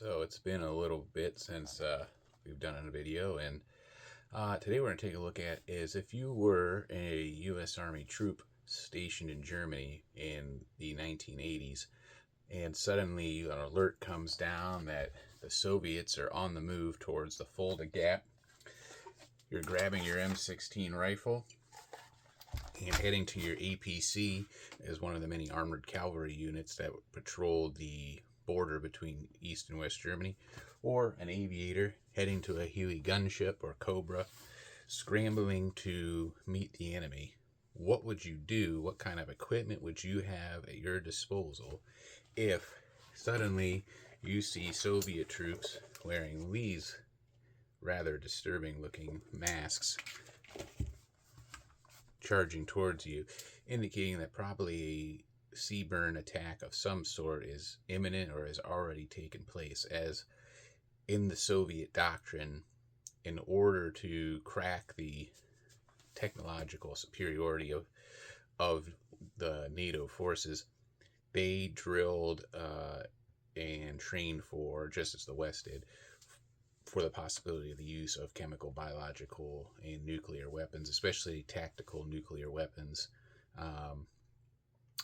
So it's been a little bit since we've done a video, and today we're going to take a look at is if you were a U.S. Army troop stationed in Germany in the 1980s, and suddenly an alert comes down that the Soviets are on the move towards the Fulda Gap. You're grabbing your M16 rifle and heading to your APC as one of the many armored cavalry units that patrolled the border between East and West Germany, or an aviator heading to a Huey gunship or Cobra, scrambling to meet the enemy. What would you do? What kind of equipment would you have at your disposal if suddenly you see Soviet troops wearing these rather disturbing looking masks charging towards you, indicating that probably a CBRN attack of some sort is imminent or has already taken place, as in the Soviet doctrine, in order to crack the technological superiority of the NATO forces, they drilled and trained for, just as the West did, for the possibility of the use of chemical, biological, and nuclear weapons, especially tactical nuclear weapons,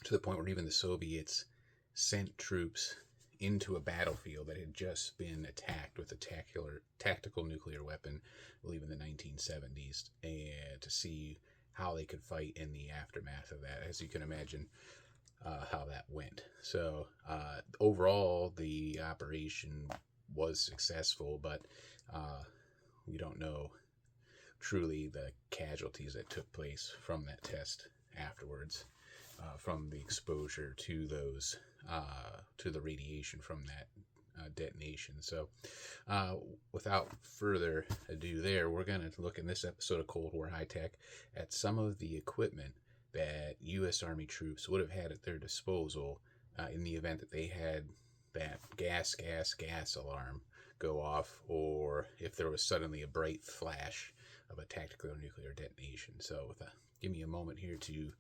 to the point where even the Soviets sent troops into a battlefield that had just been attacked with a tactical nuclear weapon, I believe in the 1970s, and to see how they could fight in the aftermath of that. As you can imagine, how that went. So overall, the operation was successful, but we don't know truly the casualties that took place from that test afterwards, from the exposure to those to the radiation from that detonation. So without further ado there, we're going to look in this episode of Cold War High Tech at some of the equipment that U.S. Army troops would have had at their disposal in the event that they had that gas alarm go off, or if there was suddenly a bright flash of a tactical nuclear detonation. So give me a moment here to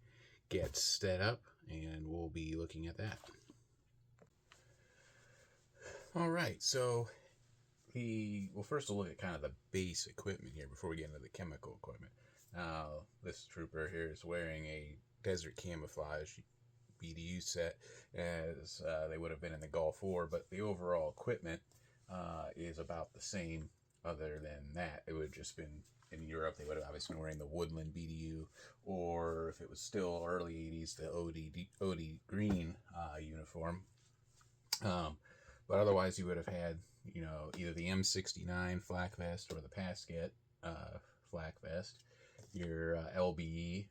get set up, and we'll be looking at that. All right, so first we'll look at kind of the base equipment here before we get into the chemical equipment. This trooper here is wearing a desert camouflage BDU set, as they would have been in the Gulf War, but the overall equipment is about the same. Other than that, it would have just been in Europe. They would have obviously been wearing the Woodland BDU, or if it was still early 80s, the OD green uniform. But otherwise, you would have had, either the M69 flak vest or the Pasket flak vest, your LBE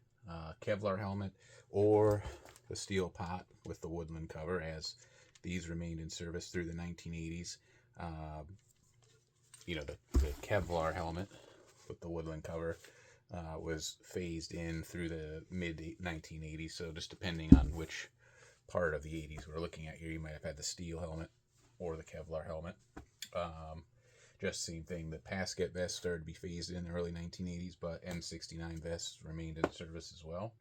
Kevlar helmet, or the steel pot with the Woodland cover, as these remained in service through the 1980s. The Kevlar helmet with the Woodland cover was phased in through the mid-1980s, so just depending on which part of the 80s we're looking at here, you might have had the steel helmet or the Kevlar helmet. Just same thing, the Pasket vest started to be phased in the early 1980s, but M69 vests remained in service as well.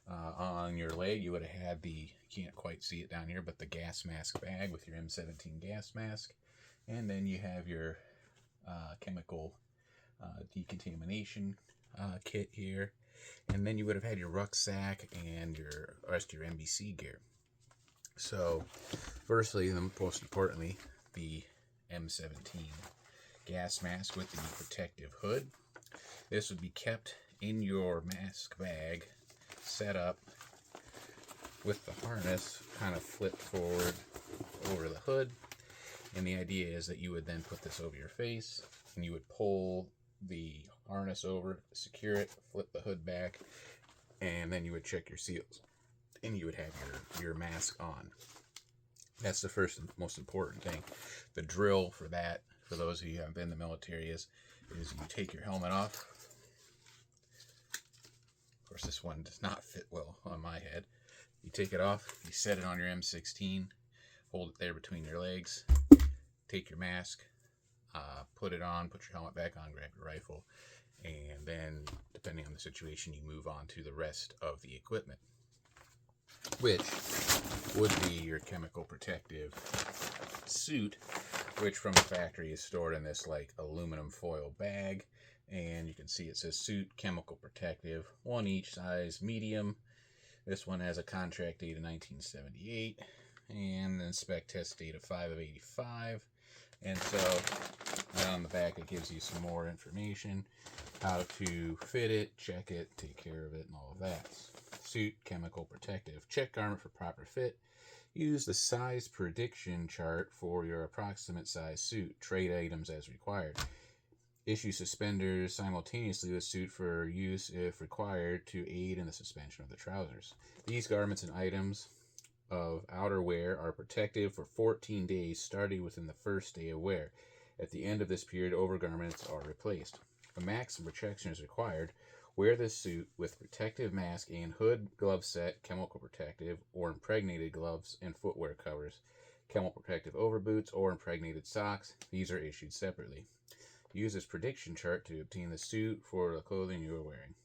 On your leg, you would have had you can't quite see it down here, but the gas mask bag with your M17 gas mask. And then you have your chemical decontamination kit here. And then you would have had your rucksack and your rest of your NBC gear. So, firstly, and most importantly, the M17 gas mask with the protective hood. This would be kept in your mask bag, set up with the harness kind of flipped forward over the hood. And the idea is that you would then put this over your face, and you would pull the harness over, secure it, flip the hood back, and then you would check your seals, and you would have your mask on. That's the first and most important thing. The drill for that, for those of you who haven't been in the military, is you take your helmet off. Of course, this one does not fit well on my head. You take it off, you set it on your M16, hold it there between your legs, take your mask, put it on, put your helmet back on, grab your rifle, and then, depending on the situation, you move on to the rest of the equipment, which would be your chemical protective suit which from the factory is stored in this like aluminum foil bag. And you can see it says suit, chemical protective, one each size, medium. This one has a contract date of 1978 and then spec test date of 5 of 85. And so on the back it gives you some more information, how to fit it, check it, take care of it, and all of that. Suit, chemical protective. Check garment for proper fit. Use the size prediction chart for your approximate size suit. Trade items as required. Issue suspenders simultaneously with suit for use if required to aid in the suspension of the trousers. These garments and items of outerwear are protective for 14 days starting within the first day of wear. At the end of this period, overgarments are replaced. A maximum protection is required. Wear this suit with protective mask and hood, glove set, chemical protective, or impregnated gloves and footwear covers, chemical protective overboots, or impregnated socks. These are issued separately. Use this prediction chart to obtain the suit for the clothing you are wearing.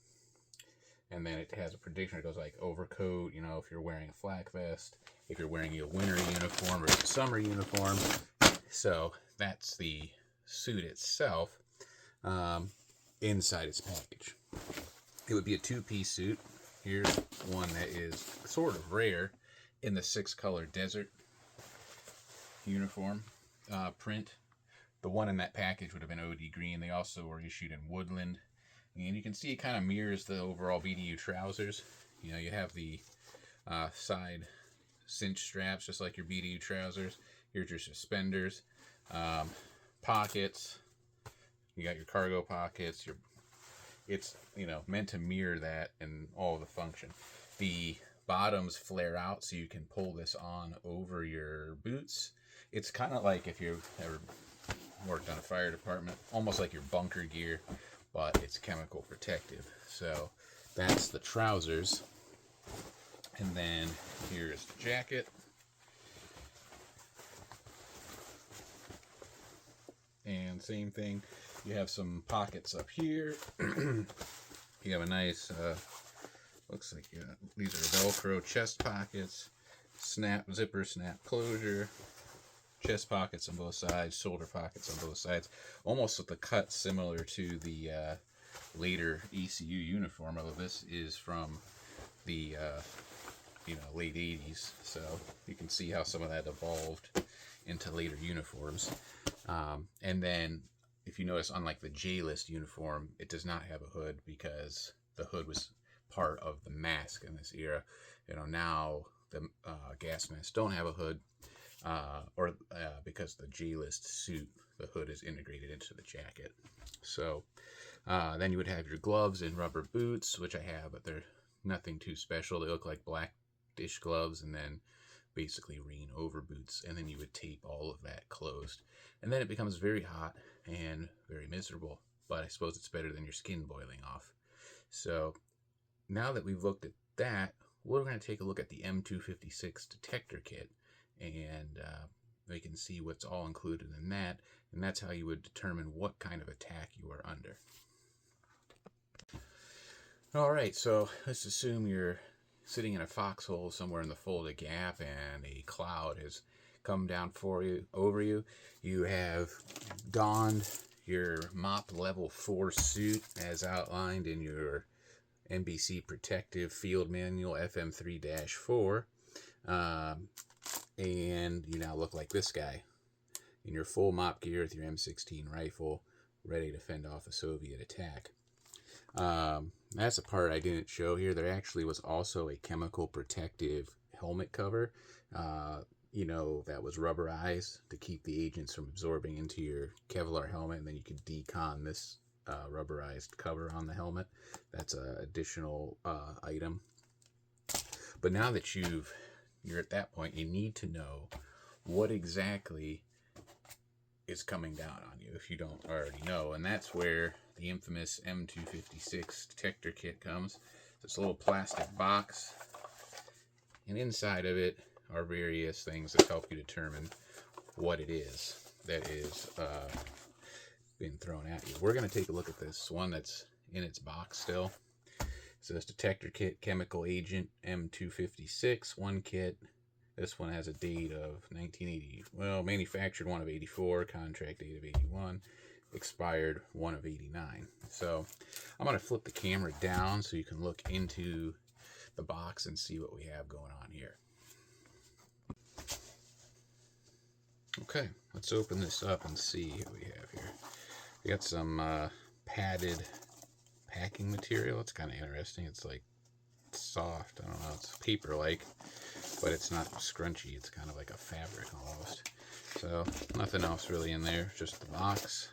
And then it has a prediction. It goes like overcoat, you know, if you're wearing a flak vest, if you're wearing a winter uniform versus a summer uniform. So that's the suit itself inside its package. It would be a two-piece suit. Here's one that is sort of rare in the 6-color desert uniform print. The one in that package would have been OD green. They also were issued in woodland. And you can see it kind of mirrors the overall BDU trousers. You know, you have the side cinch straps, just like your BDU trousers. Here's your suspenders, pockets. You got your cargo pockets. It's, you know, meant to mirror that in all the function. The bottoms flare out so you can pull this on over your boots. It's kind of like if you've ever worked on a fire department, almost like your bunker gear, but it's chemical protective. So that's the trousers. And then here's the jacket. And same thing, you have some pockets up here. You have a nice, looks like these are Velcro chest pockets, zipper snap closure, chest pockets on both sides, shoulder pockets on both sides, almost with the cut similar to the later ECU uniform, although this is from the late 80s, so you can see how some of that evolved into later uniforms. And then if you notice, unlike the J-list uniform, it does not have a hood because the hood was part of the mask in this era. You know, now the gas masks don't have a hood, because the J-list suit, the hood is integrated into the jacket. So then you would have your gloves and rubber boots, which I have, but they're nothing too special. They look like black dish gloves and then basically rain over boots, and then you would tape all of that closed. And then it becomes very hot and very miserable, but I suppose it's better than your skin boiling off. So now that we've looked at that, we're going to take a look at the M256 detector kit, and we can see what's all included in that, and that's how you would determine what kind of attack you are under. Alright, so let's assume you're sitting in a foxhole somewhere in the Fulda Gap and a cloud has come down over you. You have donned your MOP level 4 suit as outlined in your NBC Protective Field Manual FM3-4, and you now look like this guy in your full MOP gear with your M16 rifle, ready to fend off a Soviet attack. That's a part I didn't show here. There actually was also a chemical protective helmet cover, that was rubberized to keep the agents from absorbing into your Kevlar helmet, and then you could decon this rubberized cover on the helmet. That's an additional item. But now that you're at that point, you need to know what exactly is coming down on you if you don't already know, and that's where the infamous M256 detector kit comes. It's a little plastic box, and inside of it are various things that help you determine what it is that is being thrown at you. We're going to take a look at this one that's in its box still. So this detector kit, chemical agent M256, one kit, This one has a date of 1980. Well, manufactured one of 84, contract date of 81, expired one of 89. So I'm going to flip the camera down so you can look into the box and see what we have going on here. Okay, let's open this up and see what we have here. We got some padded packing material. It's kind of interesting. It's like soft. I don't know. It's paper-like, but it's not scrunchy. It's kind of like a fabric almost. So nothing else really in there, just the box.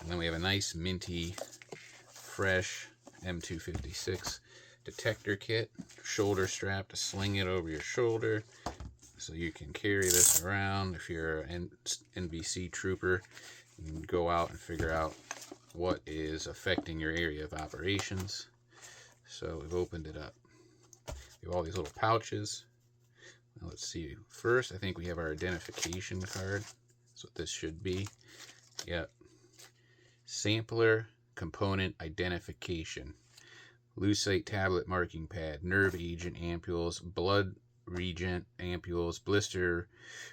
And then we have a nice minty, fresh M256 detector kit, shoulder strap to sling it over your shoulder so you can carry this around if you're an NBC trooper and go out and figure out what is affecting your area of operations. So we've opened it up. We have all these little pouches. Now let's see. First, I think we have our identification card. That's what this should be. Yep. Sampler component identification. Lucite tablet marking pad, nerve agent ampules, blood reagent ampules, blister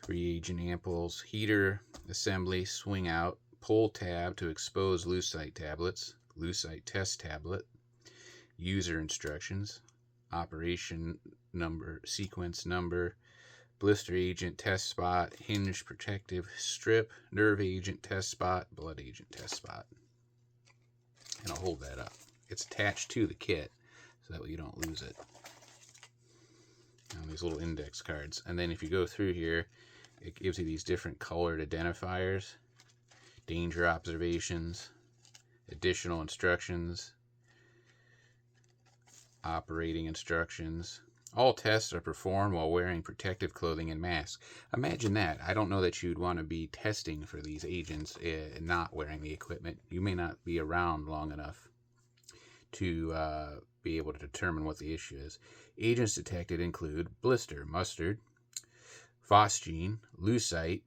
reagent ampules, heater assembly, swing out, pull tab to expose lucite tablets, lucite test tablet, user instructions, operation number, sequence number, blister agent test spot, hinge protective strip, nerve agent test spot, blood agent test spot. And I'll hold that up. It's attached to the kit so that way you don't lose it. And these little index cards. And then if you go through here, it gives you these different colored identifiers, danger observations, additional instructions, operating instructions. All tests are performed while wearing protective clothing and mask. Imagine that. I don't know that you'd want to be testing for these agents not wearing the equipment. You may not be around long enough to be able to determine what the issue is. Agents detected include blister, mustard, phosgene, lucite,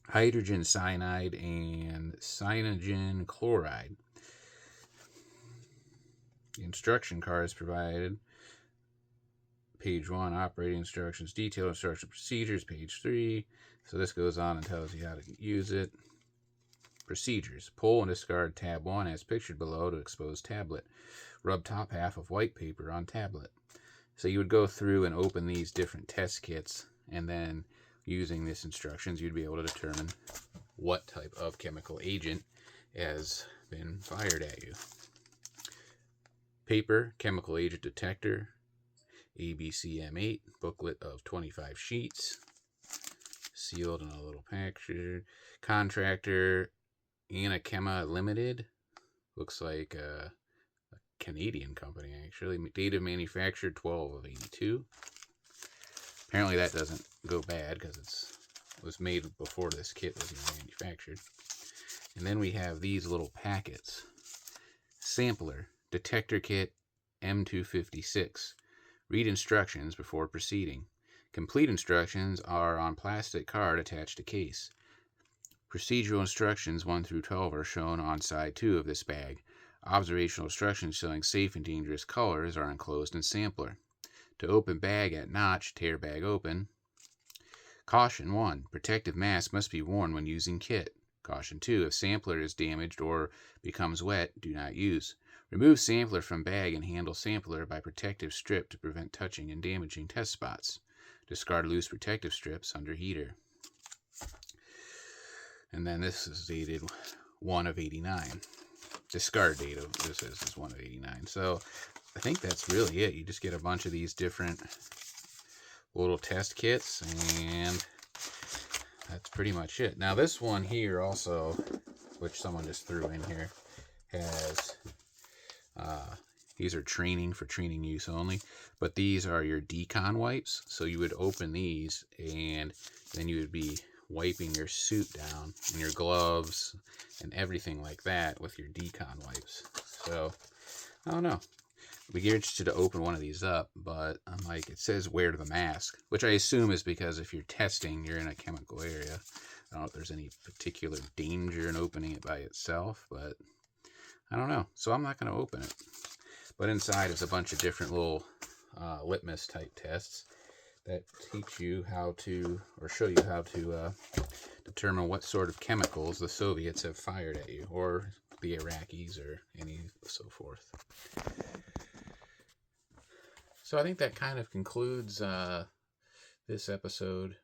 hydrogen cyanide, and cyanogen chloride. The instruction card is provided. Page 1, operating instructions, detailed instruction procedures, page 3. So this goes on and tells you how to use it. Procedures. Pull and discard tab 1 as pictured below to expose tablet. Rub top half of white paper on tablet. So you would go through and open these different test kits, and then using these instructions you'd be able to determine what type of chemical agent has been fired at you. Paper, chemical agent detector, ABCM8, booklet of 25 sheets, sealed in a little package. Contractor, Anachema Limited, looks like a Canadian company actually. Date of manufacture 12 of 82. Apparently that doesn't go bad because it was made before this kit was even manufactured. And then we have these little packets. Sampler, detector kit M256. Read instructions before proceeding. Complete instructions are on plastic card attached to case. Procedural instructions 1 through 12 are shown on side 2 of this bag. Observational instructions showing safe and dangerous colors are enclosed in sampler. To open bag at notch, tear bag open. Caution 1. Protective mask must be worn when using kit. Caution 2. If sampler is damaged or becomes wet, do not use. Remove sampler from bag and handle sampler by protective strip to prevent touching and damaging test spots. Discard loose protective strips under heater. And then this is dated 1 of 89. Discard date of this is 1 of 89. So I think that's really it. You just get a bunch of these different little test kits, and that's pretty much it. Now this one here also, which someone just threw in here, has these are for training use only, but these are your decon wipes. So you would open these and then you would be wiping your suit down and your gloves and everything like that with your decon wipes. So I don't know. I'd be interested to open one of these up, but I'm like, it says wear the mask, which I assume is because if you're testing, you're in a chemical area. I don't know if there's any particular danger in opening it by itself, but I don't know. So I'm not going to open it. But inside is a bunch of different little litmus type tests. that teach you how to, or show you how to determine what sort of chemicals the Soviets have fired at you, or the Iraqis, or any so forth. So I think that kind of concludes this episode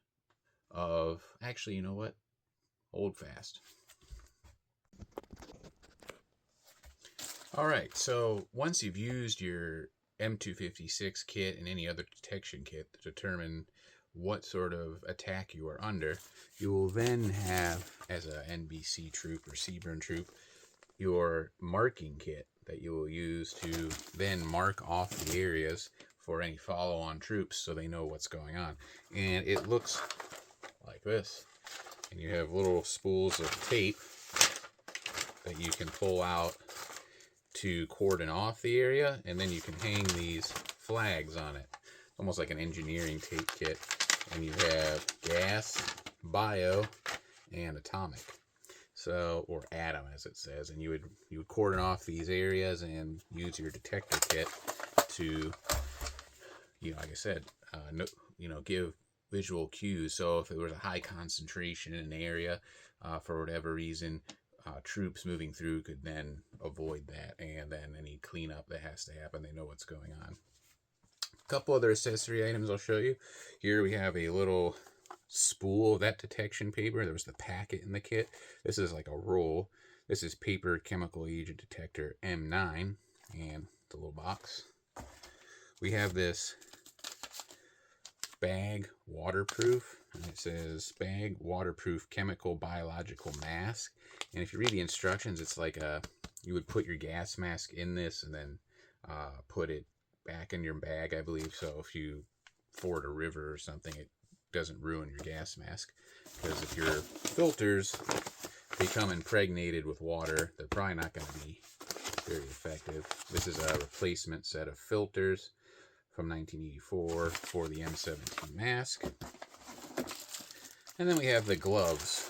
of, actually, you know what? Hold fast. Alright, so once you've used your M256 kit and any other detection kit to determine what sort of attack you are under, you will then have, as a NBC troop or CBRN troop, your marking kit that you will use to then mark off the areas for any follow-on troops so they know what's going on. And it looks like this. And you have little spools of tape that you can pull out to cordon off the area, and then you can hang these flags on it. Almost like an engineering tape kit. And you have gas, bio, and atomic. So, or atom as it says. And you would cordon off these areas and use your detector kit to, like I said, give visual cues. So if there was a high concentration in an area, for whatever reason, troops moving through could then avoid that, and then any cleanup that has to happen, they know what's going on. A couple other accessory items I'll show you. Here we have a little spool of that detection paper. There was the packet in the kit. This is like a roll. This is paper chemical agent detector M9, and the little box. We have this bag waterproof, and it says bag waterproof chemical biological mask. And if you read the instructions, it's like you would put your gas mask in this and then put it back in your bag, I believe. So if you ford a river or something, it doesn't ruin your gas mask. Because if your filters become impregnated with water, they're probably not going to be very effective. This is a replacement set of filters from 1984 for the M17 mask. And then we have the gloves,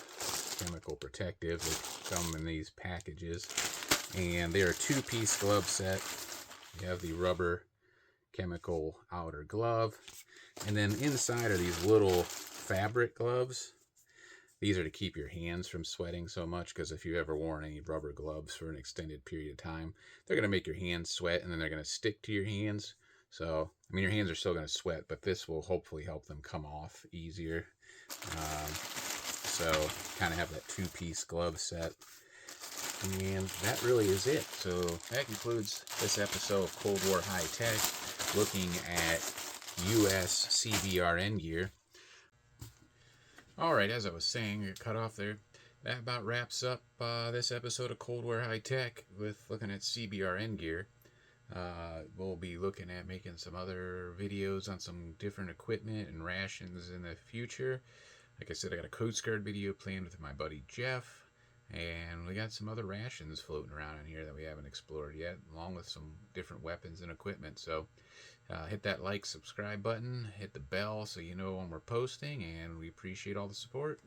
chemical protective, that come in these packages. And they're a two-piece glove set. You have the rubber chemical outer glove. And then inside are these little fabric gloves. These are to keep your hands from sweating so much, because if you've ever worn any rubber gloves for an extended period of time, they're going to make your hands sweat, and then they're going to stick to your hands. So, I mean, your hands are still going to sweat, but this will hopefully help them come off easier. So, kind of have that two-piece glove set. And that really is it. So, that concludes this episode of Cold War High Tech, looking at U.S. CBRN gear. Alright, as I was saying, you're cut off there. That about wraps up this episode of Cold War High Tech with looking at CBRN gear. We'll be looking at making some other videos on some different equipment and rations in the future. Like I said, I got a Coast Guard video planned with my buddy Jeff, and we got some other rations floating around in here that we haven't explored yet, along with some different weapons and equipment. So hit that like, subscribe button, hit the bell so you know when we're posting, and we appreciate all the support.